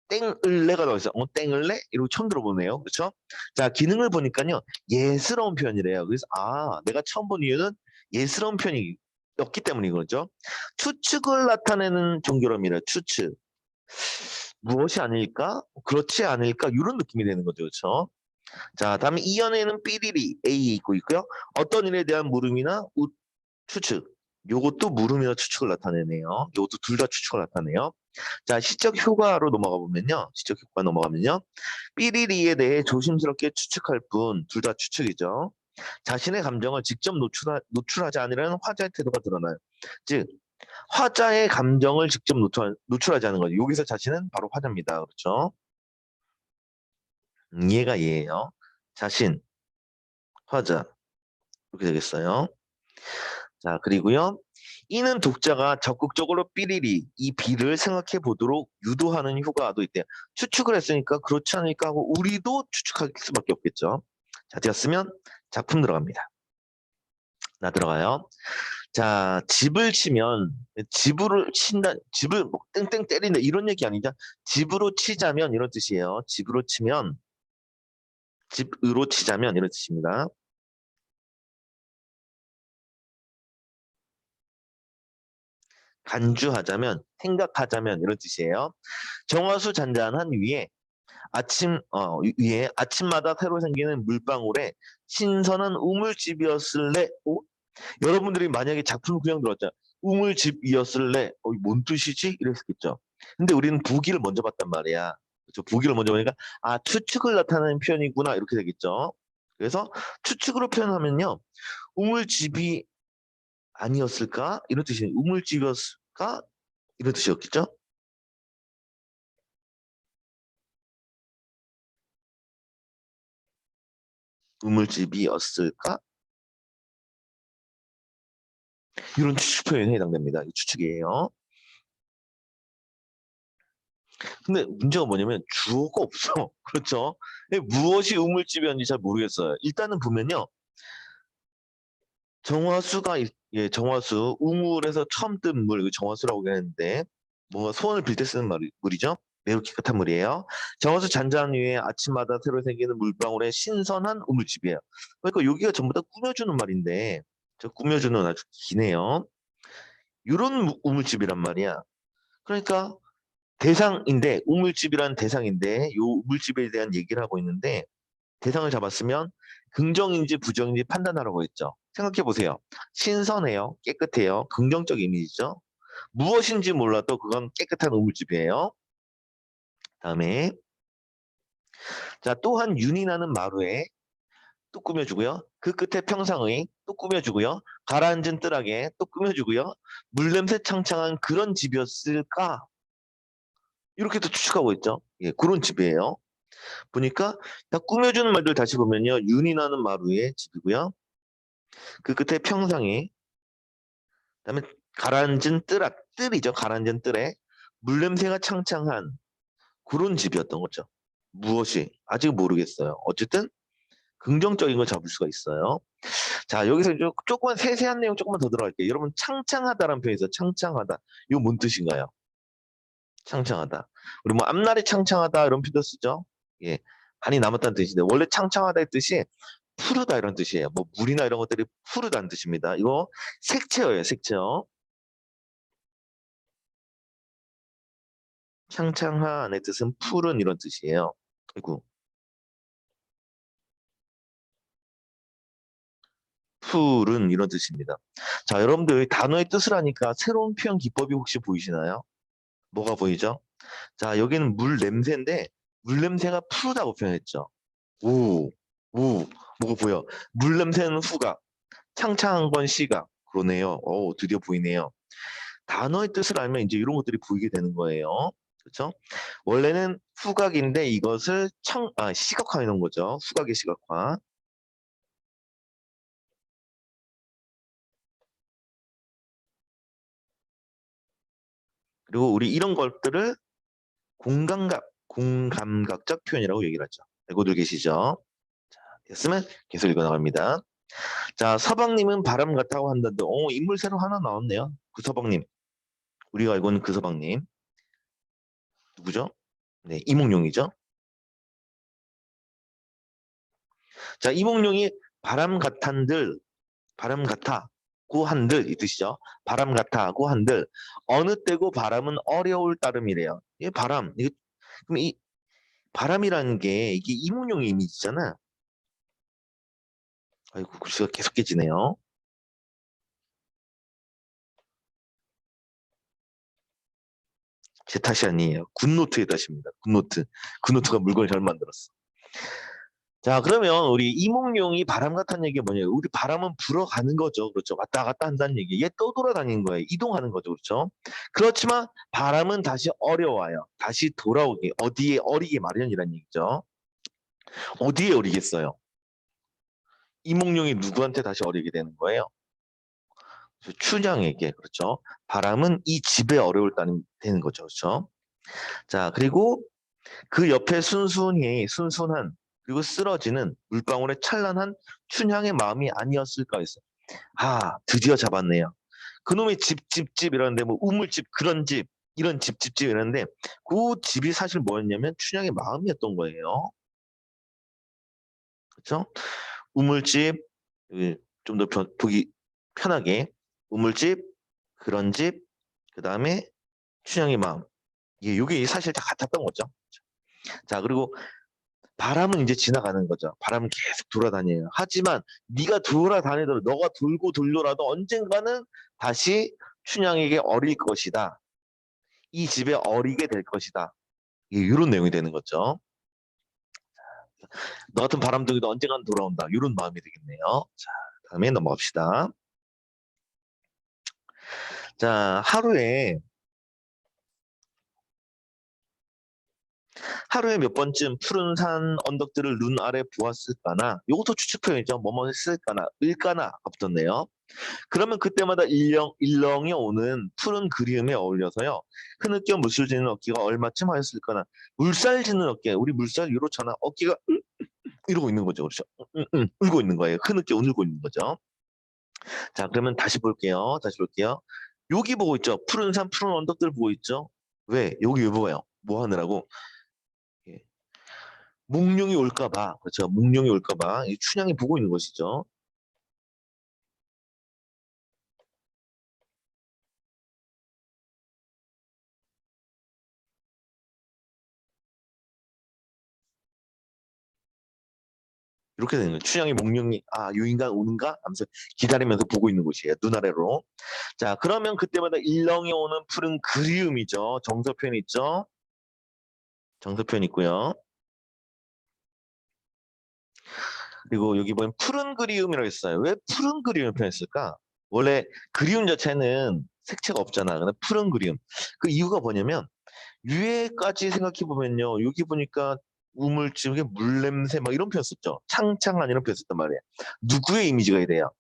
땡을레가 나와있어요. 땡을레? 이러고 처음 들어보네요. 그렇죠? 자, 기능을 보니까요. 예스러운 표현이래요. 그래서 내가 처음 본 이유는 예스러운 표현이었기 때문인 거죠. 추측을 나타내는 종결어입니다. 추측. 무엇이 아닐까? 그렇지 않을까? 이런 느낌이 되는 거죠. 그렇죠? 자, 다음에 이연에는 삐리리 A 있고 있고요. 어떤 일에 대한 물음이나 추측. 요것도 물음이나 추측을 나타내네요. 요것도 둘 다 추측을 나타내요. 자, 시적 효과로 넘어가 보면요. 시적 효과 넘어가면요. 삐리리에 대해 조심스럽게 추측할 뿐, 둘 다 추측이죠. 자신의 감정을 직접 노출하지 않으려는 화자의 태도가 드러나요. 즉, 화자의 감정을 직접 노출하지 않은 거죠. 여기서 자신은 바로 화자입니다. 그렇죠? 얘가 얘예요. 자신, 화자. 이렇게 되겠어요. 자, 그리고요. 이는 독자가 적극적으로 삐리리 이 비를 생각해 보도록 유도하는 효과도 있대요. 추측을 했으니까 그렇지 않을까 하고 우리도 추측할 수밖에 없겠죠. 자, 되었으면 작품 들어갑니다. 나 들어가요. 자, 집을 치면 집으로 친다, 집을 뭐 땡땡 때린다 이런 얘기 아니죠. 집으로 치자면 이런 뜻이에요. 집으로 치면 집으로 치자면 이런 뜻입니다. 간주하자면 생각하자면 이런 뜻이에요. 정화수 잔잔한 위에 아침마다 새로 생기는 물방울에 신선한 우물집이었을래? 여러분들이 만약에 작품을 그냥 들었잖아. 우물집이었을래? 뭔 뜻이지? 이랬겠죠. 근데 우리는 부기를 먼저 봤단 말이야. 그렇죠? 부기를 먼저 보니까 추측을 나타내는 표현이구나 이렇게 되겠죠. 그래서 추측으로 표현하면요. 우물집이 아니었을까? 이런 뜻이에요. 우물집이었을까? 이런 뜻이었겠죠. 우물집이었을까? 이런 추측 표현에 해당됩니다. 이 추측이에요. 근데 문제가 뭐냐면 주어가 없어. 그렇죠? 무엇이 우물집이었는지 잘 모르겠어요. 일단은 보면요. 정화수가 예, 정화수 우물에서 처음 뜬 물, 이거 정화수라고 하는데 뭔가 소원을 빌 때 쓰는 물이죠. 매우 깨끗한 물이에요. 정화수 잔잔 위에 아침마다 새로 생기는 물방울의 신선한 우물집이에요. 그러니까 여기가 전부 다 꾸며주는 말인데 저 꾸며주는 아주 기네요. 이런 우물집이란 말이야. 그러니까 대상인데 우물집이란 대상인데 요 우물집에 대한 얘기를 하고 있는데 대상을 잡았으면 긍정인지 부정인지 판단하라고 했죠. 생각해 보세요. 신선해요. 깨끗해요. 긍정적 이미지죠. 무엇인지 몰라도 그건 깨끗한 우물집이에요. 다음에 자 또한 윤이 나는 마루에 또 꾸며주고요. 그 끝에 평상의 또 꾸며주고요. 가라앉은 뜰하게 또 꾸며주고요. 물냄새 창창한 그런 집이었을까? 이렇게 또 추측하고 있죠. 예, 그런 집이에요. 보니까 다 꾸며주는 말들 다시 보면요. 윤이 나는 마루의 집이고요. 그 끝에 평상이 그다음에 가라앉은 뜰이죠. 가라앉은 뜰에 물냄새가 창창한 그런 집이었던 거죠. 무엇이 아직 모르겠어요. 어쨌든 긍정적인 걸 잡을 수가 있어요. 자 여기서 조금만 세세한 내용 조금만 더 들어갈게요. 여러분 창창하다라는 표현에서 창창하다 이거 뭔 뜻인가요? 창창하다. 우리 뭐 앞날이 창창하다 이런 표현도 쓰죠. 예, 한이 남았다는 뜻인데 원래 창창하다의 뜻이 푸르다 이런 뜻이에요. 뭐 물이나 이런 것들이 푸르다는 뜻입니다. 이거 색채어예요, 색채어. 창창한의 뜻은 푸른 이런 뜻이에요. 아이고, 푸른 이런 뜻입니다. 자, 여러분들 단어의 뜻을 하니까 새로운 표현 기법이 혹시 보이시나요? 뭐가 보이죠? 자, 여기는 물 냄새인데 물 냄새가 푸르다고 표현했죠. 오, 오, 뭐가 보여? 물 냄새는 후각, 창창한 건 시각. 그러네요. 오, 드디어 보이네요. 단어의 뜻을 알면 이제 이런 것들이 보이게 되는 거예요. 그렇죠? 원래는 후각인데 이것을 시각화해 놓은 거죠. 후각의 시각화. 그리고 우리 이런 것들을 공감각적 표현이라고 얘기를 하죠. 알고들 계시죠? 됐으면 계속 읽어 나갑니다. 자, 서방님은 바람 같다고 한다는데, 인물 새로 하나 나왔네요. 그 서방님. 우리가 알고 있는 그 서방님. 누구죠? 네, 이몽룡이죠. 자, 이몽룡이 바람 같은들 바람 같아고 한들 이 뜻이죠. 바람 같아고 한들 어느 때고 바람은 어려울 따름이래요. 이 바람 그럼 이 바람이라는 게 이게 이문용의 이미지잖아. 아이고 글씨가 계속 깨지네요. 제 탓이 아니에요. 굿노트의 탓입니다. 굿노트. 굿노트가 물건을 잘 만들었어. 자, 그러면 우리 이몽룡이 바람 같다는 얘기가 뭐냐면 우리 바람은 불어가는 거죠. 그렇죠. 왔다 갔다 한다는 얘기. 얘 또 돌아다니는 거예요. 이동하는 거죠. 그렇죠. 그렇지만 바람은 다시 어려워요. 다시 돌아오기 어디에 어리게 마련이라는 얘기죠. 어디에 어리겠어요? 이몽룡이 누구한테 다시 어리게 되는 거예요? 춘향에게. 그렇죠. 바람은 이 집에 어려울 따름 되는 거죠. 그렇죠. 자, 그리고 그 옆에 순순한 그리고 쓰러지는 물방울의 찬란한 춘향의 마음이 아니었을까 했어요. 드디어 잡았네요. 그놈의 집 이러는데 뭐 우물집 그런 집 이런 집 이러는데 그 집이 사실 뭐였냐면 춘향의 마음이었던 거예요. 그렇죠? 우물집 좀 더 보기 편하게 우물집 그런 집 그다음에 춘향의 마음 이게 사실 다 같았던 거죠. 자 그리고 바람은 이제 지나가는 거죠. 바람은 계속 돌아다녀요. 하지만 네가 돌아다니더라도 너가 돌고 돌더라도 언젠가는 다시 춘향에게 어릴 것이다. 이 집에 어리게 될 것이다. 이런 내용이 되는 거죠. 너 같은 바람둥이도 언젠가는 돌아온다. 이런 마음이 되겠네요. 자, 다음에 넘어갑시다. 자, 하루에 몇 번쯤 푸른 산 언덕들을 눈 아래 보았을까나. 이것도 추측 표현이죠. 뭐뭐 했을까나, 을까나가 붙었네요. 그러면 그때마다 일렁이 오는 푸른 그리움에 어울려서요. 흐느껴 물살 짓는 어깨가 얼마쯤 하였을까나. 물살 짓는 어깨, 우리 물살 이렇잖아. 어깨가 이러고 있는 거죠. 그렇죠? 울고 있는 거예요. 흐느껴 울고 있는 거죠. 자, 그러면 다시 볼게요. 다시 볼게요. 여기 보고 있죠. 푸른 산, 푸른 언덕들 보고 있죠. 왜? 여기 왜 보여요? 뭐 하느라고? 예. 몽룡이 올까 봐. 그렇죠. 몽룡이 올까 봐. 이 춘향이 보고 있는 것이죠. 이렇게 되는 거예요. 춘향이 몽룡이 요 인간 오는가 하면서 기다리면서 보고 있는 곳이에요. 눈 아래로. 자, 그러면 그때마다 일렁이 오는 푸른 그리움이죠. 정서편 있죠. 정서편 있고요. 그리고 여기 보면 푸른 그리움이라고 했어요. 왜 푸른 그리움을 표현했을까? 원래 그리움 자체는 색채가 없잖아. 근데 푸른 그리움. 그 이유가 뭐냐면 위에까지 생각해 보면요. 여기 보니까 우물쭈게 물냄새 막 이런 표현 썼죠. 창창한 이런 표현 썼단 말이에요. 누구의 이미지가 돼요?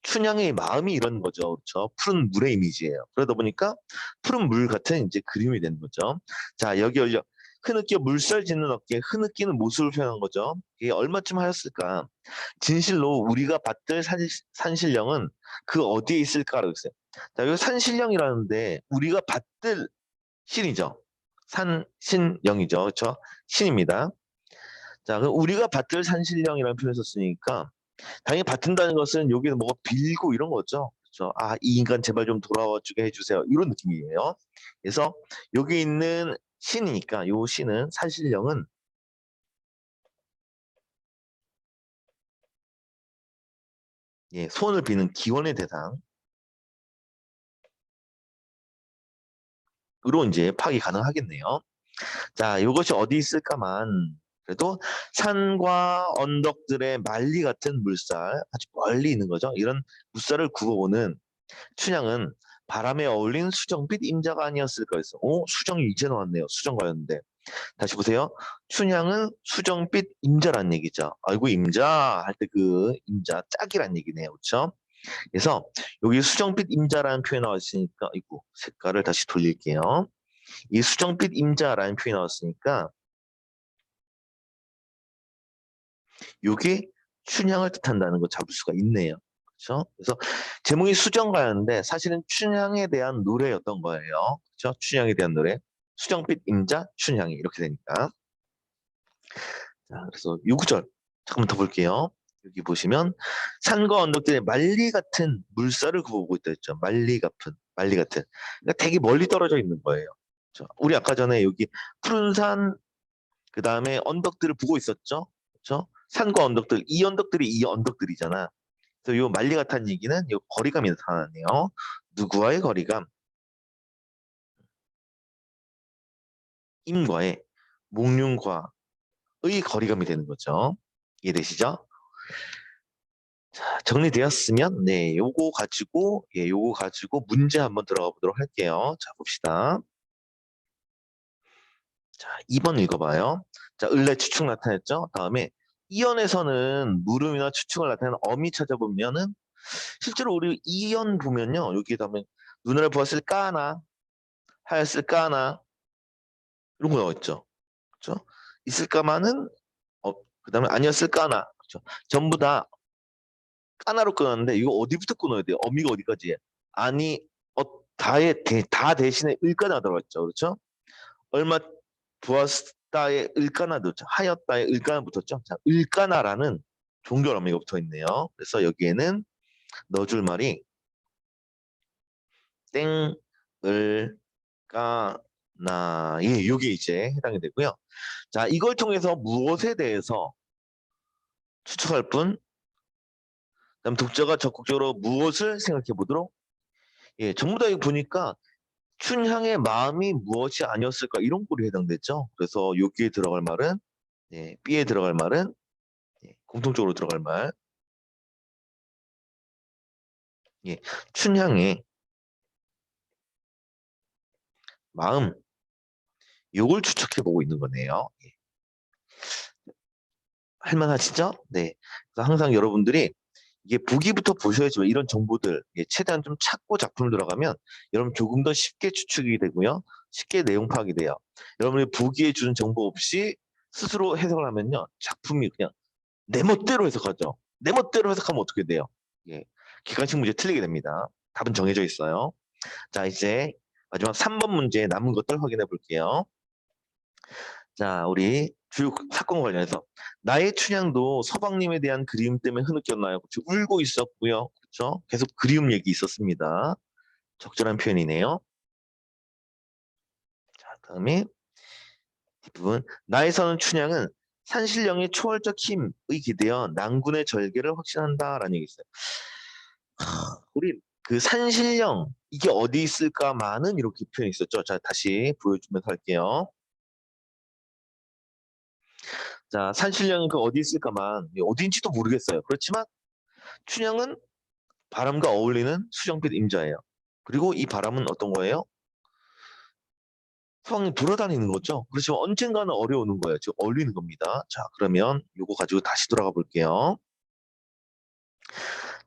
춘향의 마음이 이런 거죠. 그렇죠? 푸른 물의 이미지예요. 그러다 보니까 푸른 물 같은 이제 그림이 되는 거죠. 자, 여기 열려 흐느껴 물살 짓는 어깨, 흐느끼는 모습을 표현한 거죠. 이게 얼마쯤 하였을까? 진실로 우리가 받들 산신령은 그 어디에 있을까라고 했어요. 자, 여기 산신령이라는데 우리가 받들 신이죠. 산신령이죠. 그렇죠? 신입니다. 자, 그럼 우리가 받들 산신령이라는 표현을 썼으니까 당연히 받든다는 것은 여기는 뭐가 빌고 이런 거죠. 그렇죠? 이 인간 제발 좀 돌아와 주게 해주세요. 이런 느낌이에요. 그래서 여기 있는 신이니까 요 신은 산신령은 소원을 비는 기원의 대상으로 이제 파악이 가능하겠네요. 자, 이것이 어디 있을까만 그래도 산과 언덕들의 말리 같은 물살 아주 멀리 있는 거죠. 이런 물살을 굽어오는 춘향은 바람에 어울린 수정빛 임자가 아니었을까 해서 수정이 이제 나왔네요. 수정가였는데 다시 보세요. 춘향은 수정빛 임자란 얘기죠. 아이고 임자 할 때 그 임자 짝이란 얘기네요. 그렇죠? 그래서 여기 수정빛 임자라는 표현이 나왔으니까 이거 색깔을 다시 돌릴게요. 이 수정빛 임자라는 표현이 나왔으니까 이게 춘향을 뜻한다는 거 잡을 수가 있네요. 그렇죠? 그래서 제목이 수정가였는데 사실은 춘향에 대한 노래였던 거예요. 그렇죠? 춘향에 대한 노래. 수정빛 임자 춘향이 이렇게 되니까. 자, 그래서 요 구절 잠깐만 더 볼게요. 여기 보시면 산과 언덕들의 말리 같은 물살을 굽어오고 있다 했죠. 말리 같은. 그러니까 되게 멀리 떨어져 있는 거예요. 그렇죠? 우리 아까 전에 여기 푸른 산, 그 다음에 언덕들을 보고 있었죠. 그렇죠? 산과 언덕들, 이 언덕들이 이 언덕들이잖아. 그래서 요 말리 같다는 얘기는 요 거리감이 나타나네요. 누구와의 거리감? 임과의 몽룡과의 거리감이 되는 거죠. 이해되시죠? 자, 정리되었으면 요거 가지고 문제 한번 들어가 보도록 할게요. 자, 봅시다. 자, 2번 읽어봐요. 자, 을의 추측 나타냈죠? 다음에 이연에서는 물음이나 추측을 나타내는 어미 찾아보면은 실제로 우리 이연 보면요. 여기 다음에 눈을 보았을까나 하였을까나 이런 거 나와 있죠. 그렇죠? 있을까마는 그다음에 아니었을까나 그렇죠? 전부 다 까나로 끊었는데 이거 어디부터 끊어야 돼요? 어미가 어디까지 해? 아니 다 대신에 을까나 들어갔죠. 그렇죠? 얼마 부었다의 을까나 넣죠. 하였다의 을까나 붙었죠. 자, 을까나라는 종결 어미가 붙어 있네요. 그래서 여기에는 넣어줄 말이 땡, 을, 까, 나, 요게 이제 해당이 되고요. 자, 이걸 통해서 무엇에 대해서 추측할 뿐, 그다음 독자가 적극적으로 무엇을 생각해 보도록, 전부 다 이거 보니까 춘향의 마음이 무엇이 아니었을까 이런 꼴이 해당됐죠. 그래서 여기에 들어갈 말은, B에 들어갈 말은, 공통적으로 들어갈 말, 춘향의 마음, 요걸 추측해 보고 있는 거네요. 예. 할만하시죠? 네. 그래서 항상 여러분들이 이게 보기부터 보셔야지만 이런 정보들 최대한 좀 찾고 작품을 들어가면 여러분 조금 더 쉽게 추측이 되고요. 쉽게 내용 파악이 돼요. 여러분이 보기에 주는 정보 없이 스스로 해석을 하면요. 작품이 그냥 내 멋대로 해석하죠. 내 멋대로 해석하면 어떻게 돼요? 예. 객관식 문제 틀리게 됩니다. 답은 정해져 있어요. 자, 이제 마지막 3번 문제 남은 것들 확인해 볼게요. 자, 우리 주요 사건 관련해서 나의 춘향도 서방님에 대한 그리움 때문에 흐느꼈나요? 그렇죠? 울고 있었고요. 그렇죠? 계속 그리움 얘기 있었습니다. 적절한 표현이네요. 자, 다음에 뒷부분 나의 선 춘향은 산신령의 초월적 힘의 기대어 낭군의 절개를 확신한다라는 얘기 있어요. 우리 그 산신령 이게 어디 있을까만은 이렇게 표현이 있었죠. 자, 다시 보여주면서 할게요. 자, 산신령은 그 어디 있을까만 어디인지도 모르겠어요. 그렇지만 춘향은 바람과 어울리는 수정빛 임자예요. 그리고 이 바람은 어떤 거예요? 서방님 돌아다니는 거죠. 그렇지만 언젠가는 어려우는 거예요. 지금 어울리는 겁니다. 자, 그러면 요거 가지고 다시 돌아가 볼게요.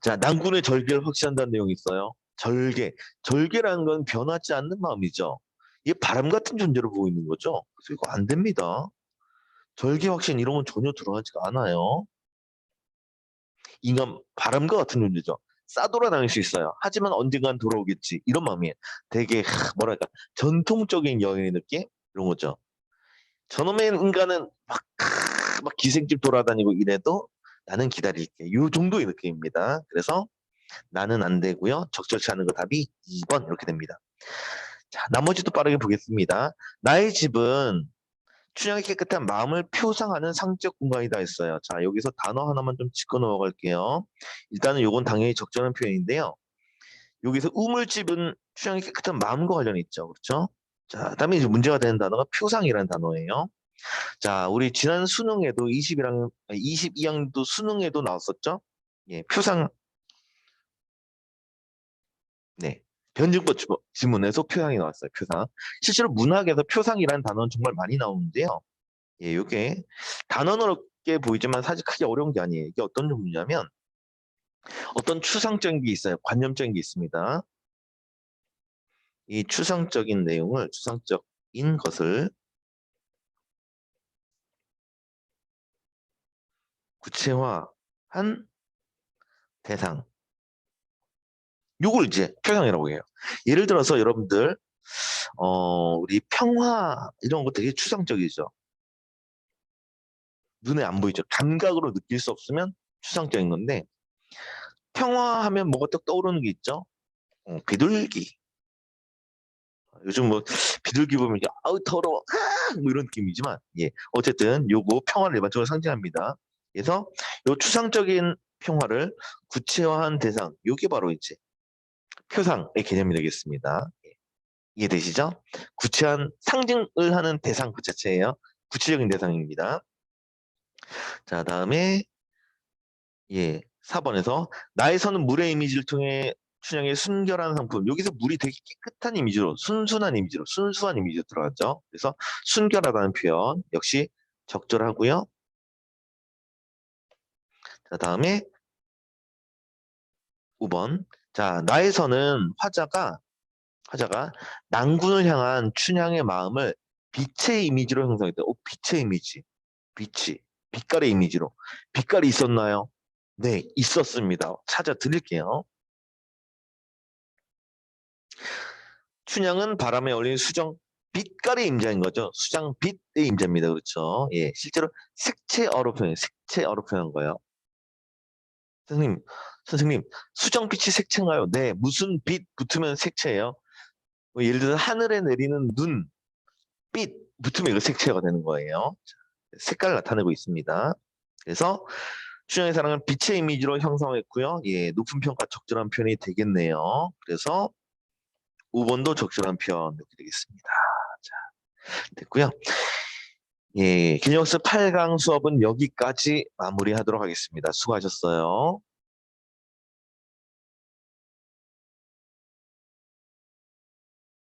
자, 난군의 절개를 확신한다는 내용이 있어요. 절개. 절개라는 건 변하지 않는 마음이죠. 이게 바람 같은 존재로 보고 있는 거죠. 그래서 이거 안 됩니다. 절개 확신 이런 건 전혀 들어가지가 않아요. 인간 바람과 같은 존재죠. 싸돌아다닐 수 있어요. 하지만 언젠간 돌아오겠지. 이런 마음이에요. 되게 뭐랄까 전통적인 여인의 느낌 이런 거죠. 저놈의 인간은 막 기생집 돌아다니고 이래도 나는 기다릴게. 이 정도의 느낌입니다. 그래서 나는 안 되고요. 적절치 않은 거 답이 2번 이렇게 됩니다. 자, 나머지도 빠르게 보겠습니다. 나의 집은 춘향의 깨끗한 마음을 표상하는 상적 공간이다 했어요. 자, 여기서 단어 하나만 좀 짚고 넘어갈게요. 일단은 요건 당연히 적절한 표현인데요. 여기서 우물집은 춘향의 깨끗한 마음과 관련이 있죠. 그렇죠? 자, 그다음에 이제 문제가 되는 단어가 표상이라는 단어예요. 자, 우리 지난 수능에도 22학년도 수능에도 나왔었죠? 예, 표상, 네. 변증법 지문에서 표상이 나왔어요. 표상. 실제로 문학에서 표상이라는 단어는 정말 많이 나오는데요. 예, 요게 단어롭게 보이지만 사실 크게 어려운 게 아니에요. 이게 어떤 종류냐면 어떤 추상적인 게 있어요. 관념적인 게 있습니다. 이 추상적인 내용을 추상적인 것을 구체화한 대상. 요걸 이제 표상이라고 해요. 예를 들어서 여러분들 우리 평화 이런 거 되게 추상적이죠. 눈에 안 보이죠. 감각으로 느낄 수 없으면 추상적인 건데 평화하면 뭐가 딱 떠오르는 게 있죠. 비둘기. 요즘 뭐 비둘기 보면 이게 아우 더러워 뭐 이런 느낌이지만 예 어쨌든 요거 평화를 일반적으로 상징합니다. 그래서 요 추상적인 평화를 구체화한 대상 요게 바로 이제 표상의 개념이 되겠습니다. 예, 이해되시죠? 구체한 상징을 하는 대상 그 자체예요. 구체적인 대상입니다. 자, 다음에 예 4번에서 나의 선은 물의 이미지를 통해 춘향의 순결한 상품. 여기서 물이 되게 깨끗한 이미지로 순순한 이미지로 순수한 이미지로 들어갔죠. 그래서 순결하다는 표현 역시 적절하고요. 자, 다음에 5번. 자, 나의 선은 화자가 낭군을 향한 춘향의 마음을 빛의 이미지로 형성했다. 빛의 이미지. 빛이 빛깔의 이미지로. 빛깔이 있었나요? 네, 있었습니다. 찾아 드릴게요. 춘향은 바람에 어울리는 수정 빛깔의 임자인 거죠. 수장 빛의 임자입니다. 그렇죠? 예, 실제로 색채어로 표현한 거예요. 선생님, 선생님, 수정빛이 색채인가요? 네, 무슨 빛 붙으면 색채예요? 뭐 예를 들어 하늘에 내리는 눈, 빛 붙으면 이거 색채가 되는 거예요. 색깔을 나타내고 있습니다. 그래서 춘향의 사랑은 빛의 이미지로 형성했고요. 예, 높은 평가 적절한 표현이 되겠네요. 그래서 5번도 적절한 표현 이렇게 되겠습니다. 자, 됐고요. 예, 기념학습 8강 수업은 여기까지 마무리하도록 하겠습니다. 수고하셨어요.